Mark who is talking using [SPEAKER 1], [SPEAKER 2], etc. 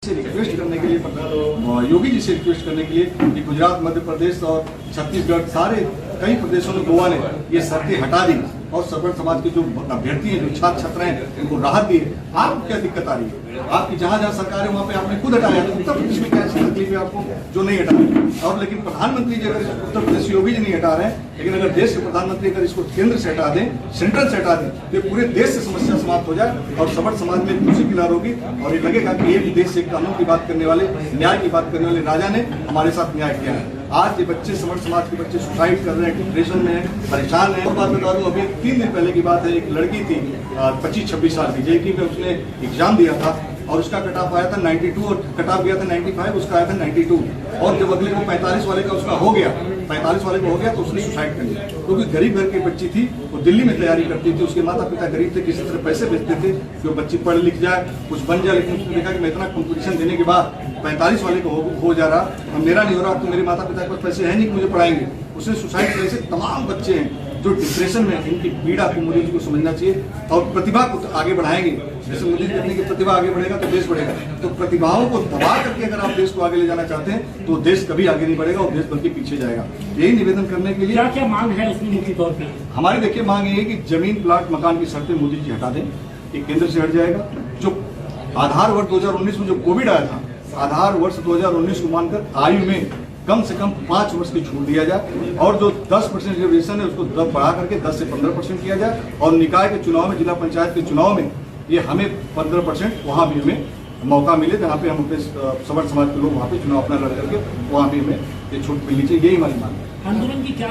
[SPEAKER 1] से रिक्वेस्ट करने के लिए योगी जी से रिक्वेस्ट करने के लिए कि गुजरात, मध्य प्रदेश और छत्तीसगढ़ सारे कई प्रदेशों में गोवा ने ये शर्तें हटा दी और सवर्ण समाज के जो अभ्यर्थी हैं, जो छात्र छात्रा हैं, उनको राहत दी है। आपको क्या दिक्कत आ रही है? आपकी जहां जहां सरकार है वहां पे आपने खुद हटाया, तो उत्तर प्रदेश में क्या ऐसी तकलीफ है आपको जो नहीं हटा? और लेकिन प्रधानमंत्री जी अगर उत्तर प्रदेश योगी जी नहीं हटा रहे हैं, लेकिन अगर देश के प्रधानमंत्री अगर इसको केंद्र से हटा दें, सेंट्रल से हटा दें, तो पूरे देश से समस्या समाप्त हो जाए और सवर्ण समाज में खुशी की लहर होगी और ये लगेगा कि एक देश से कानून की बात करने वाले, न्याय की बात करने वाले राजा ने हमारे साथ न्याय किया है। आज ये बच्चे, सवर्ण समाज के बच्चे सुसाइड कर रहे हैं, डिप्रेशन में है, परेशान है। और बात बता दूं, अभी 3 दिन पहले की बात है, एक लड़की थी 25-26 साल की, जेईई में उसने एग्जाम दिया था और उसका कट ऑफ आया था 92 और कट ऑफ गया था 95, उसका आया था 92। और जब अगले को 45 वाले का उसका हो गया, 45 वाले का हो गया तो उसने सुसाइड कर लिया, क्योंकि गरीब घर की बच्ची थी, वो दिल्ली में तैयारी करती थी, उसके माता पिता गरीब थे, किसी तरह पैसे भेजते थे कि वो बच्ची पढ़ लिख जाए, कुछ बन जाए। लेकिन उसने देखा कि मैं इतना कॉम्पिटिशन देने के बाद 45 वाले को हो जा रहा और मेरा नहीं हो रहा, तो मेरे माता पिता के पास पैसे हैं नहीं कि मुझे पढ़ाएंगे। उसने सुसाइड कर। ऐसे तमाम बच्चे हैं जो डिप्रेशन में, इनकी पीड़ा को मोदी जी को समझना चाहिए और प्रतिभा को आगे बढ़ाएंगे। जैसे मोदी जी कहते हैं कि प्रतिभा आगे बढ़ेगा तो देश बढ़ेगा, तो प्रतिभाओं को दबा करके अगर आप देश को आगे ले जाना चाहते हैं तो देश कभी आगे नहीं बढ़ेगा और देश बल्कि पीछे जाएगा। यही निवेदन करने के लिए
[SPEAKER 2] क्या क्या मांग है इसमें मुख्य तौर पे?
[SPEAKER 1] हमारी देखिए मांग ये है कि जमीन, प्लाट, मकान की शर्तें मोदी जी हटा दें, ये केंद्र से हट जाएगा। जो आधार वर्ष 2019 में जो कोविड आया था, आधार वर्ष 2019 को मानकर आयु में कम से कम 5 वर्ष की छूट दिया जाए और जो 10% रिजर्वेशन है उसको बढ़ा करके 10 से 15% किया जाए और निकाय के चुनाव में, जिला पंचायत के चुनाव में ये हमें 15% वहाँ भी हमें मौका मिले, जहाँ पे हम अपने सवर्ण समाज के लोग वहाँ पे चुनाव अपना लड़ करके वहाँ भी हमें ये छूट मिलनी चाहिए। यही हमारी मांग है।
[SPEAKER 2] आंदोलन की क्या